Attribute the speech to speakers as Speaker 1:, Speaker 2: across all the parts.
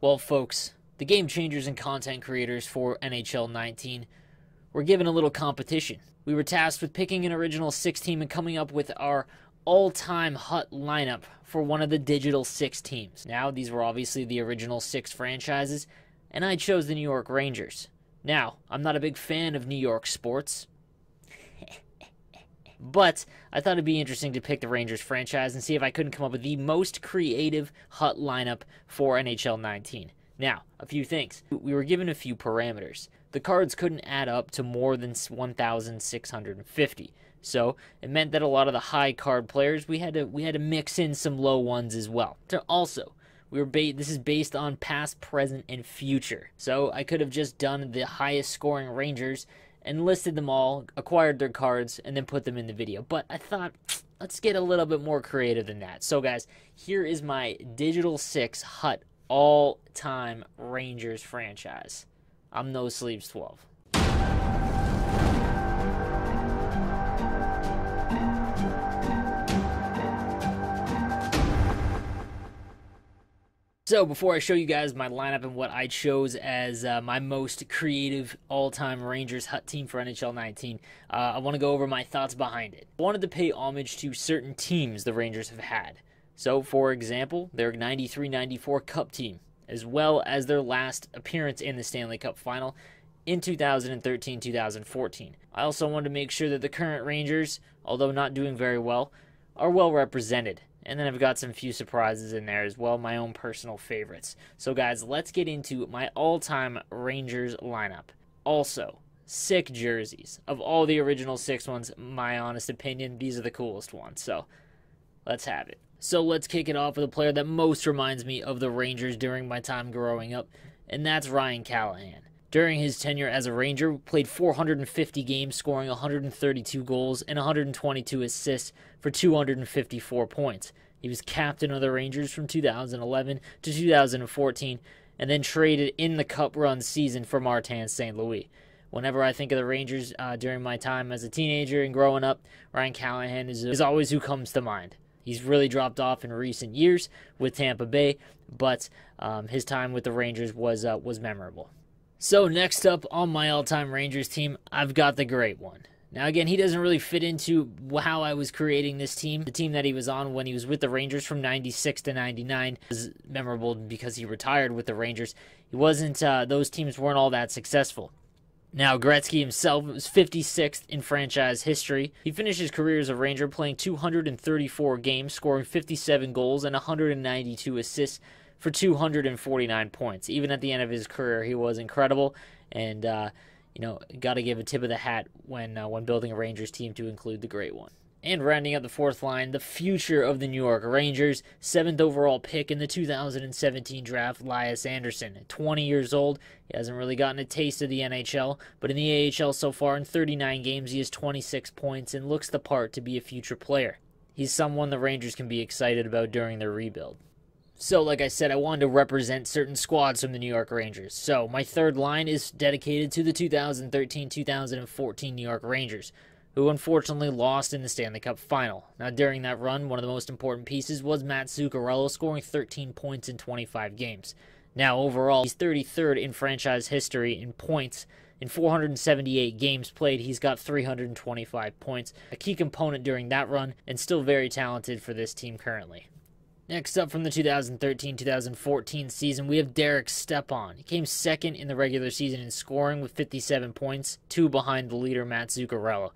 Speaker 1: Well, folks, the game changers and content creators for NHL 19 were given a little competition. We were tasked with picking an original 6 team and coming up with our all-time HUT lineup for one of the digital 6 teams. Now, these were obviously the original 6 franchises, and I chose the New York Rangers. Now, I'm not a big fan of New York sports, but I thought it'd be interesting to pick the Rangers franchise and see if I couldn't come up with the most creative HUT lineup for NHL 19. Now, a few things. We were given a few parameters. The cards couldn't add up to more than 1,650. So it meant that a lot of the high card players, we had to mix in some low ones as well. Also, this is based on past, present, and future. So I could have just done the highest scoring Rangers and listed them all, acquired their cards, and then put them in the video. But I thought, let's get a little bit more creative than that. So guys, here is my Digital 6 HUT all-time Rangers franchise. I'm No Sleeves 12. So before I show you guys my lineup and what I chose as my most creative all-time Rangers HUT team for NHL 19, I want to go over my thoughts behind it. I wanted to pay homage to certain teams the Rangers have had. So, for example, their 93-94 Cup team, as well as their last appearance in the Stanley Cup Final in 2013-2014. I also wanted to make sure that the current Rangers, although not doing very well, are well represented. And then I've got some few surprises in there as well, my own personal favorites. So guys, let's get into my all-time Rangers lineup. Also, sick jerseys. Of all the original 6 ones, my honest opinion, these are the coolest ones. So, let's have it. So let's kick it off with a player that most reminds me of the Rangers during my time growing up, and that's Ryan Callahan. During his tenure as a Ranger, played 450 games, scoring 132 goals and 122 assists for 254 points. He was captain of the Rangers from 2011 to 2014, and then traded in the Cup Run season for Martin St. Louis. Whenever I think of the Rangers during my time as a teenager and growing up, Ryan Callahan is always who comes to mind. He's really dropped off in recent years with Tampa Bay, but his time with the Rangers was memorable. So next up on my all-time Rangers team, I've got the Great One. Now again, he doesn't really fit into how I was creating this team. The team that he was on when he was with the Rangers from 96 to 99 was memorable because he retired with the Rangers. He wasn't, those teams weren't all that successful. Now, Gretzky himself was 56th in franchise history. He finished his career as a Ranger playing 234 games, scoring 57 goals and 192 assists for 249 points. Even at the end of his career, he was incredible, and got to give a tip of the hat when building a Rangers team to include the Great One. And rounding out the fourth line, the future of the New York Rangers, 7th overall pick in the 2017 draft, LIAS Andersson. At 20 years old, he hasn't really gotten a taste of the NHL, but in the AHL so far in 39 games, he has 26 points and looks the part to be a future player. He's someone the Rangers can be excited about during their rebuild. So, like I said, I wanted to represent certain squads from the New York Rangers. So, my third line is dedicated to the 2013-2014 New York Rangers, who unfortunately lost in the Stanley Cup Final. Now, during that run, one of the most important pieces was Matt Zuccarello, scoring 13 points in 25 games. Now, overall, he's 33rd in franchise history in points. In 478 games played, he's got 325 points, a key component during that run, and still very talented for this team currently. Next up from the 2013-2014 season, we have Derek Stepan. He came second in the regular season in scoring with 57 points, 2 behind the leader Matt Zuccarello.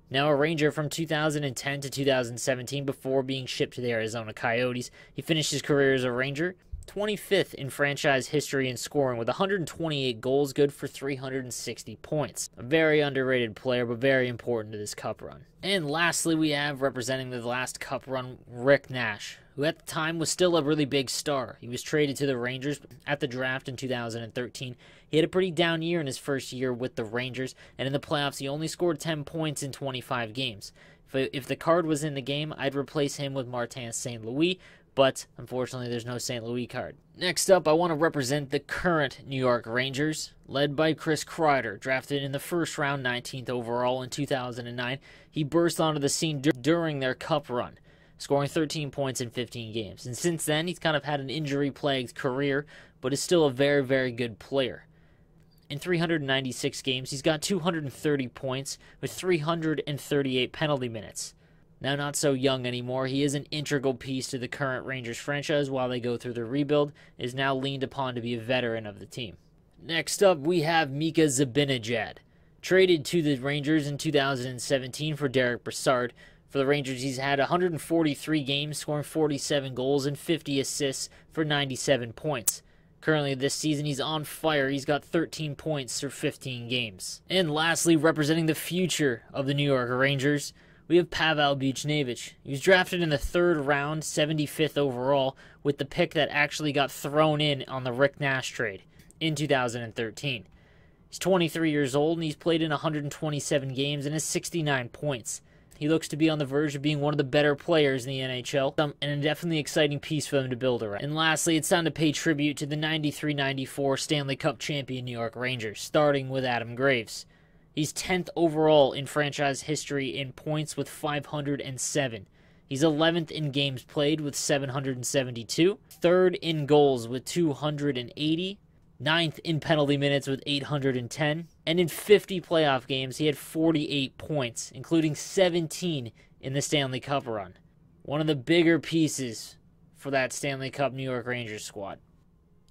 Speaker 1: Now a Ranger from 2010 to 2017 before being shipped to the Arizona Coyotes, he finished his career as a Ranger 25th in franchise history in scoring with 128 goals, good for 360 points. A very underrated player, but very important to this Cup run. And lastly, we have, representing the last Cup run, Rick Nash, who at the time was still a really big star. He was traded to the Rangers at the draft in 2013. He had a pretty down year in his first year with the Rangers, and in the playoffs he only scored 10 points in 25 games. If the card was in the game, I'd replace him with Martin St. Louis, but unfortunately there's no St. Louis card. Next up, I want to represent the current New York Rangers, led by Chris Kreider, drafted in the first round, 19th overall in 2009. He burst onto the scene during their Cup run, scoring 13 points in 15 games. And since then, he's kind of had an injury-plagued career but is still a very, very good player. In 396 games, he's got 230 points with 338 penalty minutes. Now, not so young anymore, he is an integral piece to the current Rangers franchise while they go through the rebuild, is now leaned upon to be a veteran of the team. Next up, we have Mika Zibanejad. Traded to the Rangers in 2017 for Derek Brassard. For the Rangers, he's had 143 games, scoring 47 goals and 50 assists for 97 points. Currently this season, he's on fire. He's got 13 points through 15 games. And lastly, representing the future of the New York Rangers, we have Pavel Buchnevich. He was drafted in the 3rd round, 75th overall, with the pick that actually got thrown in on the Rick Nash trade in 2013. He's 23 years old, and he's played in 127 games and has 69 points. He looks to be on the verge of being one of the better players in the NHL, and a definitely exciting piece for them to build around. And lastly, it's time to pay tribute to the 93-94 Stanley Cup champion New York Rangers, starting with Adam Graves. He's 10th overall in franchise history in points with 507. He's 11th in games played with 772, 3rd in goals with 280, 9th in penalty minutes with 810, and in 50 playoff games, he had 48 points, including 17 in the Stanley Cup run. One of the bigger pieces for that Stanley Cup New York Rangers squad.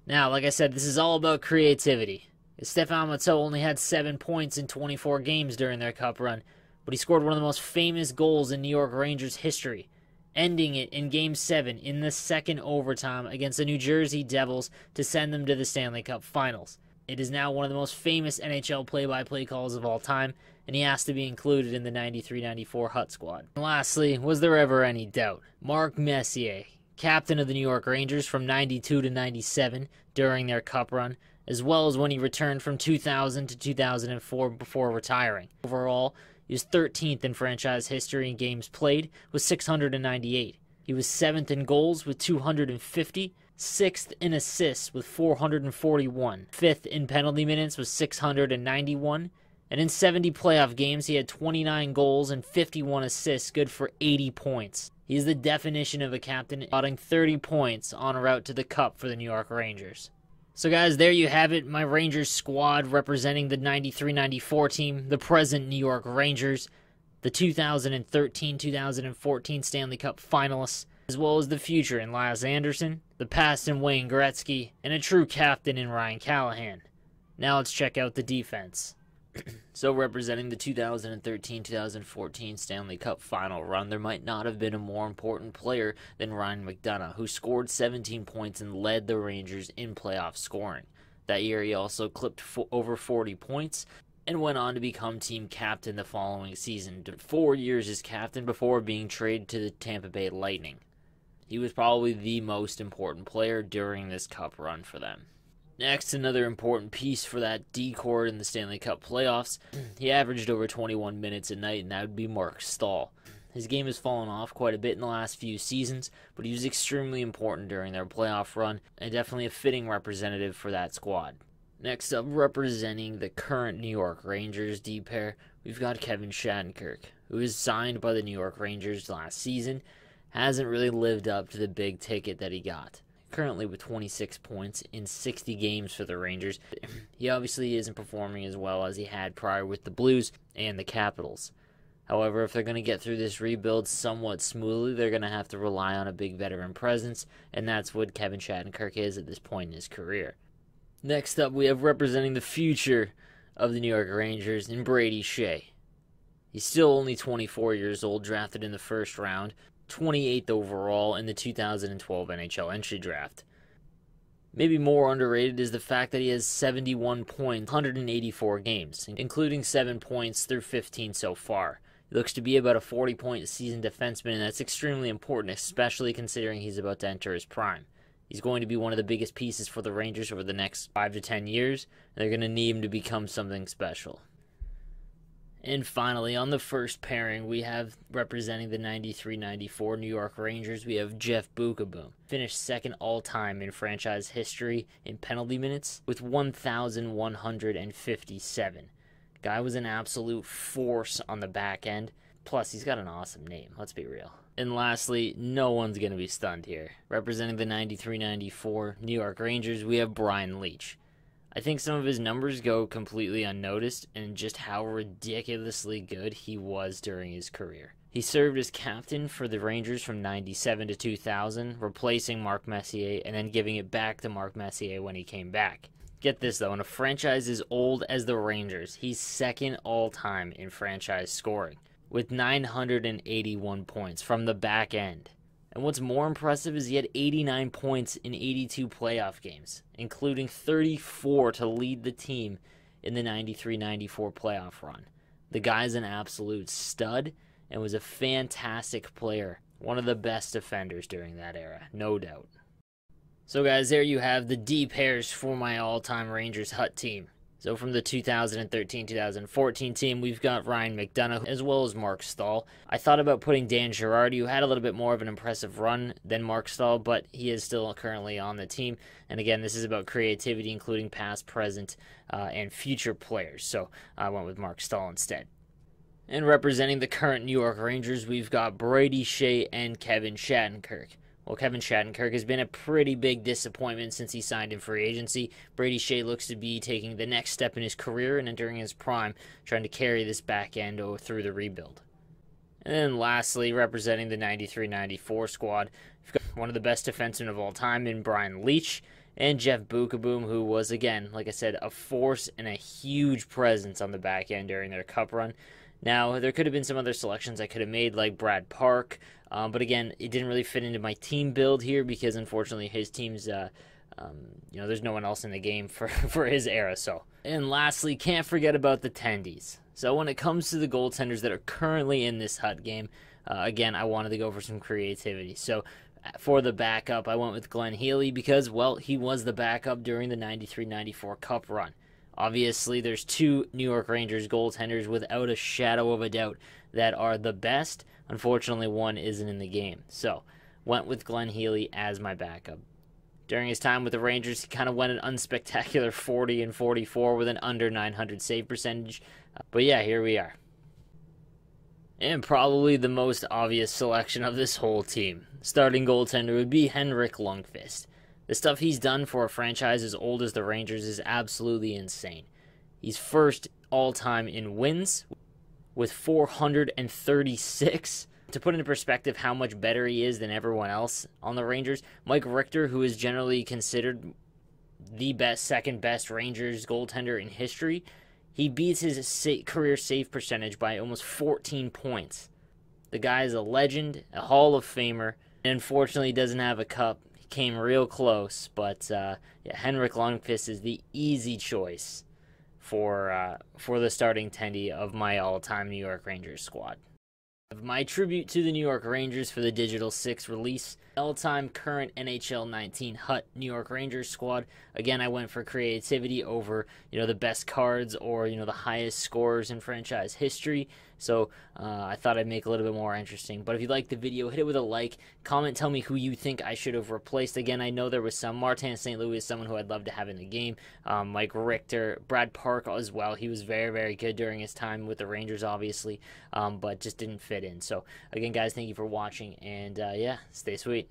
Speaker 1: Now, like I said, this is all about creativity. Stéphane Matteau only had 7 points in 24 games during their Cup run, but he scored one of the most famous goals in New York Rangers history, ending it in Game 7 in the 2nd overtime against the New Jersey Devils to send them to the Stanley Cup Finals. It is now one of the most famous NHL play-by-play calls of all time, and he has to be included in the 93-94 Hut squad. And lastly, was there ever any doubt? Mark Messier, captain of the New York Rangers from 92 to 97 during their Cup run, as well as when he returned from 2000 to 2004 before retiring. Overall, he was 13th in franchise history in games played with 698. He was 7th in goals with 250, 6th in assists with 441, 5th in penalty minutes with 691, and in 70 playoff games he had 29 goals and 51 assists, good for 80 points. He is the definition of a captain, adding 30 points on route to the Cup for the New York Rangers. So guys, there you have it, my Rangers squad representing the 93-94 team, the present New York Rangers, the 2013-2014 Stanley Cup finalists, as well as the future in LIAS Andersson, the past in Wayne Gretzky, and a true captain in Ryan Callahan. Now let's check out the defense. So representing the 2013-2014 Stanley Cup final run, there might not have been a more important player than Ryan McDonagh, who scored 17 points and led the Rangers in playoff scoring. That year he also clipped over 40 points and went on to become team captain the following season. 4 years as captain before being traded to the Tampa Bay Lightning. He was probably the most important player during this Cup run for them. Next, another important piece for that D-core in the Stanley Cup playoffs. He averaged over 21 minutes a night, and that would be Mark Stahl. His game has fallen off quite a bit in the last few seasons, but he was extremely important during their playoff run, and definitely a fitting representative for that squad. Next up, representing the current New York Rangers D-pair, we've got Kevin Shattenkirk, who was signed by the New York Rangers last season, hasn't really lived up to the big ticket that he got. Currently with 26 points in 60 games for the Rangers. He obviously isn't performing as well as he had prior with the Blues and the Capitals. However, if they're going to get through this rebuild somewhat smoothly, they're going to have to rely on a big veteran presence, and that's what Kevin Shattenkirk is at this point in his career. Next up, we have representing the future of the New York Rangers in Brady Skjei. He's still only 24 years old, drafted in the 1st round. 28th overall in the 2012 NHL entry draft. Maybe more underrated is the fact that he has 71 points, 184 games, including 7 points through 15 so far. He looks to be about a 40-point season defenseman, and that's extremely important, especially considering he's about to enter his prime. He's going to be one of the biggest pieces for the Rangers over the next 5 to 10 years, and they're going to need him to become something special. And finally, on the first pairing, we have representing the 93-94 New York Rangers, we have Jeff BEUKEBOOM. Finished 2nd all-time in franchise history in penalty minutes with 1,157. Guy was an absolute force on the back end. Plus, he's got an awesome name, let's be real. And lastly, no one's going to be stunned here. Representing the 93-94 New York Rangers, we have Brian Leetch. I think some of his numbers go completely unnoticed in just how ridiculously good he was during his career. He served as captain for the Rangers from 97 to 2000, replacing Mark Messier and then giving it back to Mark Messier when he came back. Get this though, in a franchise as old as the Rangers, he's second all-time in franchise scoring, with 981 points from the back end. And what's more impressive is he had 89 points in 82 playoff games, including 34 to lead the team in the 93-94 playoff run. The guy's an absolute stud and was a fantastic player, one of the best defenders during that era, no doubt. So guys, there you have the D pairs for my all-time Rangers Hut team. So from the 2013-2014 team, we've got Ryan McDonough as well as Mark Stahl. I thought about putting Dan Girardi, who had a little bit more of an impressive run than Mark Stahl, but he is still currently on the team. And again, this is about creativity, including past, present, and future players. So I went with Mark Stahl instead. And representing the current New York Rangers, we've got Brady Shea and Kevin Shattenkirk. Well, Kevin Shattenkirk has been a pretty big disappointment since he signed in free agency. Brady Shea looks to be taking the next step in his career and entering his prime, trying to carry this back end through the rebuild. And then lastly, representing the 93-94 squad, we've got one of the best defensemen of all time in Brian Leetch, and Jeff BEUKEBOOM, who was, again, like I said, a force and a huge presence on the back end during their cup run. Now, there could have been some other selections I could have made, like Brad Park, but again, it didn't really fit into my team build here because, unfortunately, his team's, there's no one else in the game for his era. So, and lastly, can't forget about the tendies. So when it comes to the goaltenders that are currently in this Hut game, again, I wanted to go for some creativity. So for the backup, I went with Glenn Healy because, well, he was the backup during the 93-94 Cup run. Obviously, there's two New York Rangers goaltenders without a shadow of a doubt that are the best. Unfortunately, one isn't in the game. So, went with Glenn Healy as my backup. During his time with the Rangers, he kind of went an unspectacular 40 and 44 with an under 900 save percentage. But yeah, here we are. And probably the most obvious selection of this whole team. Starting goaltender would be HENRIK LUNDQVIST. The stuff he's done for a franchise as old as the Rangers is absolutely insane. He's first all-time in wins with 436. To put into perspective how much better he is than everyone else on the Rangers, Mike Richter, who is generally considered the second best Rangers goaltender in history, he beats his career save percentage by almost 14 points. The guy is a legend, a Hall of Famer, and unfortunately doesn't have a cup. Came real close, but yeah, HENRIK LUNDQVIST is the easy choice for the starting tendy of my all-time New York Rangers squad. My tribute to the New York Rangers for the Digital 6 release, all-time current NHL 19 Hut New York Rangers squad. Again, I went for creativity over, the best cards or, the highest scorers in franchise history. So I thought I'd make it a little bit more interesting. But if you liked the video, hit it with a like. Comment, tell me who you think I should have replaced. Again, I know there was some. Martin St. Louis is someone who I'd love to have in the game. Mike Richter, Brad Park as well. He was very, very good during his time with the Rangers, obviously, but just didn't fit in. So again, guys, thank you for watching. And yeah, stay sweet.